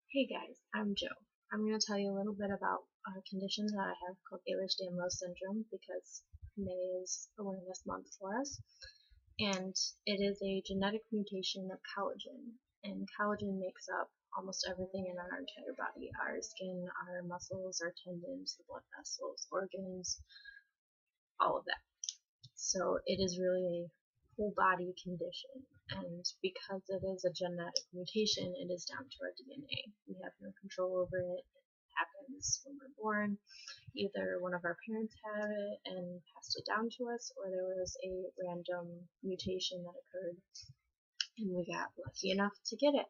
Hey guys, I'm Joe. I'm going to tell you a little bit about a condition that I have called Ehlers-Danlos syndrome because May is Awareness Month for us. And it is a genetic mutation of collagen. And collagen makes up almost everything in our entire body: our skin, our muscles, our tendons, the blood vessels, organs, all of that. So it is really a whole body condition, and because it is a genetic mutation, it is down to our DNA. We have no control over it. It happens when we're born. Either one of our parents had it and passed it down to us, or there was a random mutation that occurred and we got lucky enough to get it.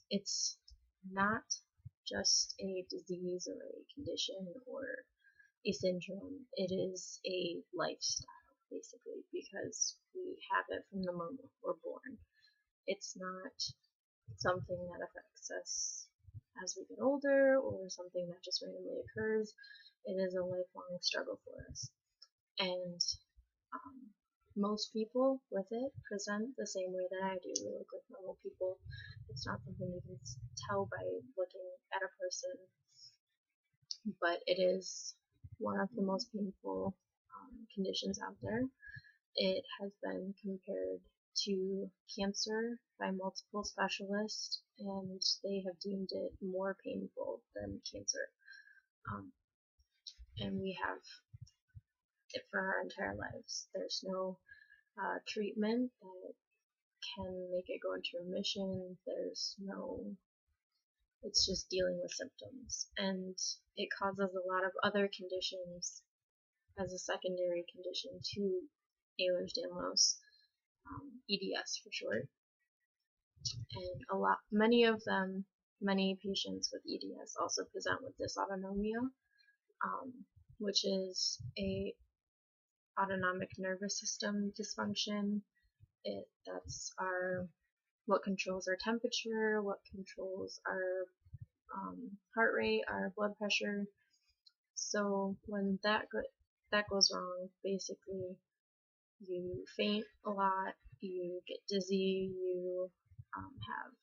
It's not just a disease or a condition or a syndrome. It is a lifestyle, basically, because we have it from the moment we're born. It's not something that affects us as we get older or something that just randomly occurs. It is a lifelong struggle for us. And most people with it present the same way that I do. We look like normal people. It's not something you can tell by looking at a person, but it is one of the most painful conditions out there. It has been compared to cancer by multiple specialists, and they have deemed it more painful than cancer. Um, and we have it for our entire lives. There's no treatment that can make it go into remission. There's no, it's just dealing with symptoms. And it causes a lot of other conditions as a secondary condition to Ehlers-Danlos, EDS for short. And many patients with EDS also present with dysautonomia, which is a autonomic nervous system dysfunction. That's what controls our temperature, what controls our heart rate, our blood pressure. So when that goes wrong, basically you faint a lot, you get dizzy, you have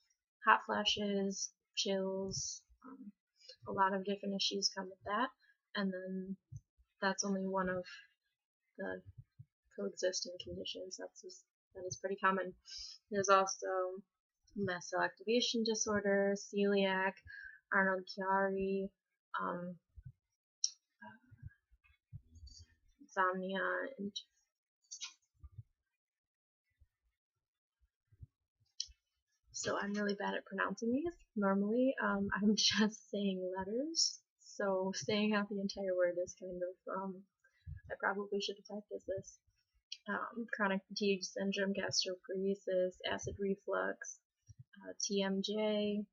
hot flashes, chills, a lot of different issues come with that. And then that's only one of the coexisting conditions. That is pretty common. There's also mast cell activation disorder, celiac, Arnold-Chiari, um, insomnia, and so I'm really bad at pronouncing these. Normally, I'm just saying letters, so saying out the entire word is kind of, I probably should have practiced this. Chronic fatigue syndrome, gastroparesis, acid reflux, TMJ.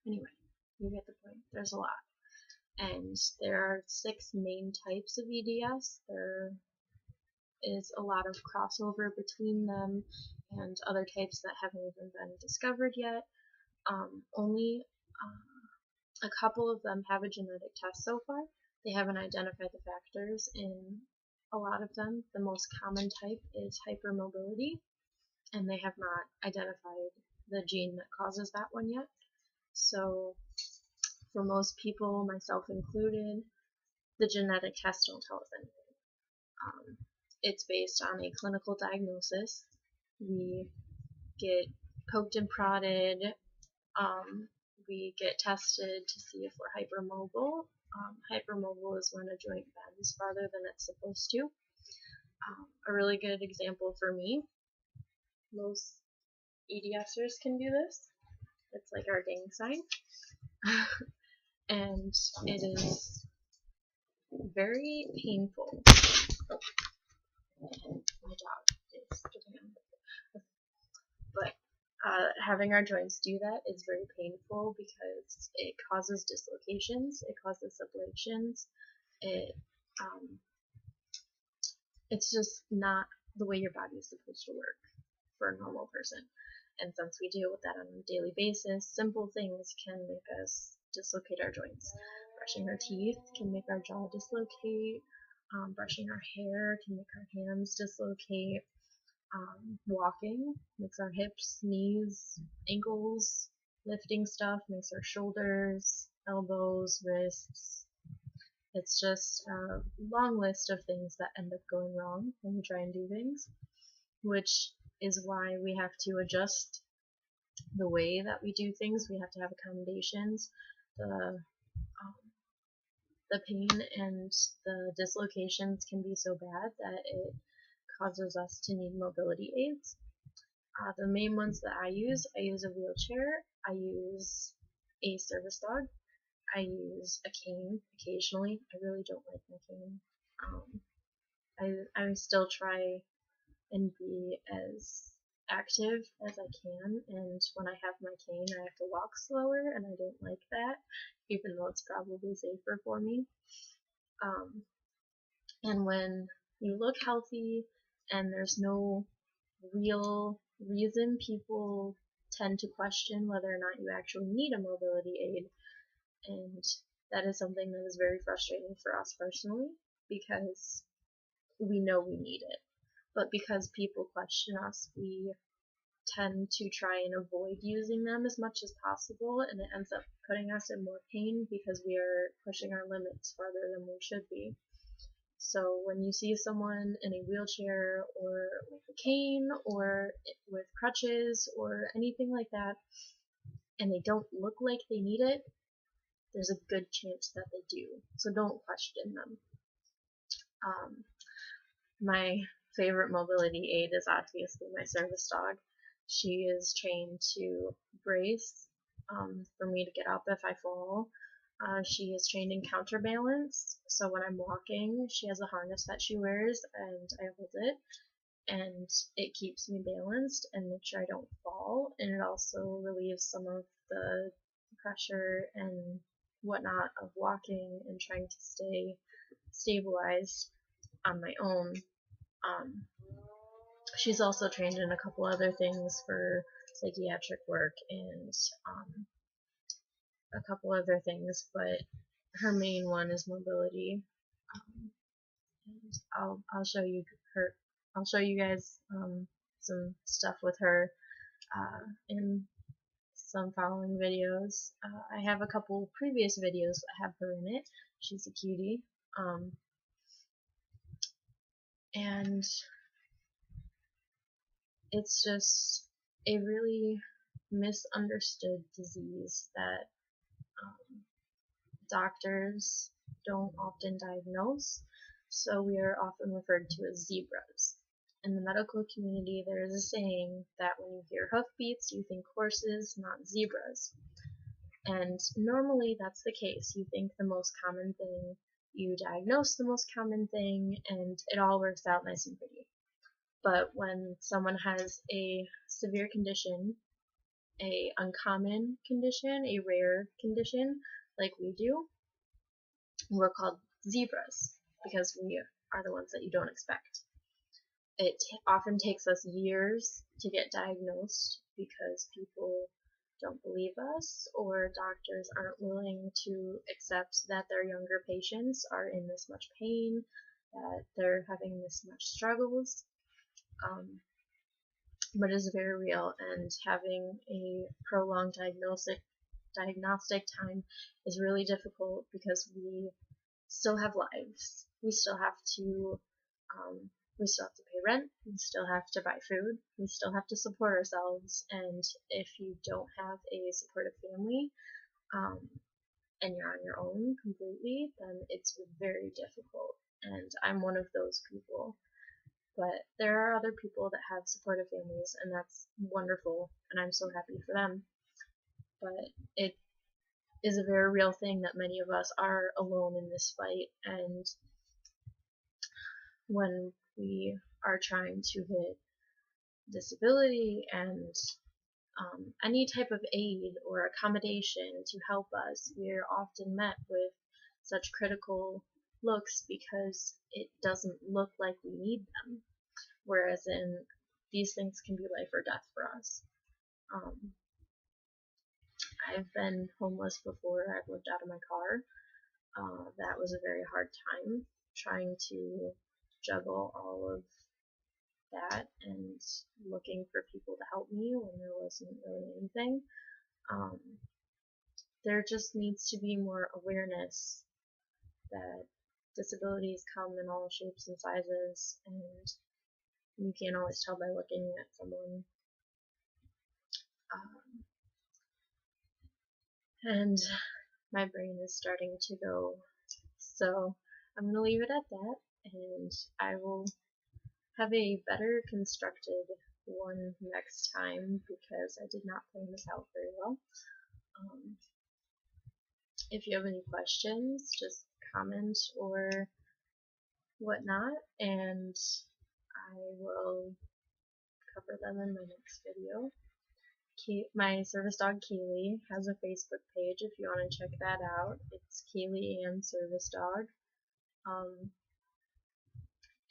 Anyway, you get the point. There's a lot. And there are 6 main types of EDS. There is a lot of crossover between them and other types that haven't even been discovered yet. Only a couple of them have a genetic test so far. They haven't identified the factors in a lot of them. The most common type is hypermobility, and they have not identified the gene that causes that one yet. So for most people, myself included, the genetic tests don't tell us anything. It's based on a clinical diagnosis. We get poked and prodded. We get tested to see if we're hypermobile. Hypermobile is when a joint bends farther than it's supposed to. A really good example for me, most EDSers can do this. It's like our gang sign. And it is very painful. And my dog is getting on the but having our joints do that is very painful because it causes dislocations, it causes subluxations, it's just not the way your body is supposed to work for a normal person. And since we deal with that on a daily basis, simple things can make us dislocate our joints. Brushing our teeth can make our jaw dislocate. Brushing our hair can make our hands dislocate. Walking makes our hips, knees, ankles, lifting stuff makes our shoulders, elbows, wrists. It's just a long list of things that end up going wrong when we try and do things, which is why we have to adjust the way that we do things. We have to have accommodations. The pain and the dislocations can be so bad that it causes us to need mobility aids. The main ones that I use a wheelchair, I use a service dog, I use a cane occasionally. I really don't like my cane. I still try and be as active as I can, and when I have my cane I have to walk slower, and I don't like that, even though it's probably safer for me. And when you look healthy and there's no real reason, people tend to question whether or not you actually need a mobility aid, and that is something that is very frustrating for us personally because we know we need it. But because people question us, we tend to try and avoid using them as much as possible, and it ends up putting us in more pain because we are pushing our limits farther than we should be. So when you see someone in a wheelchair or with a cane or with crutches or anything like that, and they don't look like they need it, there's a good chance that they do. So don't question them. My favorite mobility aid is obviously my service dog. She is trained to brace for me to get up if I fall. She is trained in counterbalance, so when I'm walking, she has a harness that she wears, and I hold it, and it keeps me balanced and makes sure I don't fall, and it also relieves some of the pressure and whatnot of walking and trying to stay stabilized on my own. She's also trained in a couple other things for psychiatric work and a couple other things, but her main one is mobility. And I'll show you her. I'll show you guys some stuff with her in some following videos. I have a couple previous videos that have her in it. She's a cutie. And it's just a really misunderstood disease that doctors don't often diagnose, so we are often referred to as zebras. In the medical community, there is a saying that when you hear hoofbeats, you think horses, not zebras. And normally that's the case. You think the most common thing, you diagnose the most common thing, and it all works out nice and pretty. But when someone has a severe condition, a uncommon condition, a rare condition, like we do, we're called zebras because we are the ones that you don't expect. It often takes us years to get diagnosed because people don't believe us, or doctors aren't willing to accept that their younger patients are in this much pain, that they're having this much struggles. But it's very real, and having a prolonged diagnostic time is really difficult because we still have lives. We still have to pay rent. We still have to buy food. We still have to support ourselves. And if you don't have a supportive family, and you're on your own completely, then it's very difficult. And I'm one of those people. But there are other people that have supportive families, and that's wonderful, and I'm so happy for them. But it is a very real thing that many of us are alone in this fight, and when we are trying to hit disability and any type of aid or accommodation to help us, we are often met with such critical looks because it doesn't look like we need them. Whereas these things can be life or death for us. I've been homeless before. I've lived out of my car. That was a very hard time trying to juggle all of that and looking for people to help me when there wasn't really anything. Um, there just needs to be more awareness that disabilities come in all shapes and sizes, and you can't always tell by looking at someone. And my brain is starting to go, so I'm going to leave it at that, and I will have a better constructed one next time because I did not plan this out very well. If you have any questions, just comment or whatnot, and I will cover them in my next video. My service dog Keely has a Facebook page if you want to check that out. It's Keely and Service Dog.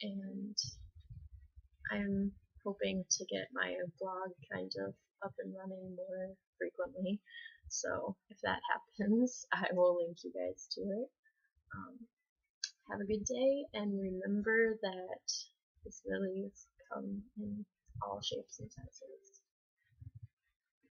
And I'm hoping to get my blog kind of up and running more frequently. So if that happens, I will link you guys to it. Have a good day, and remember that disabilities come in all shapes and sizes.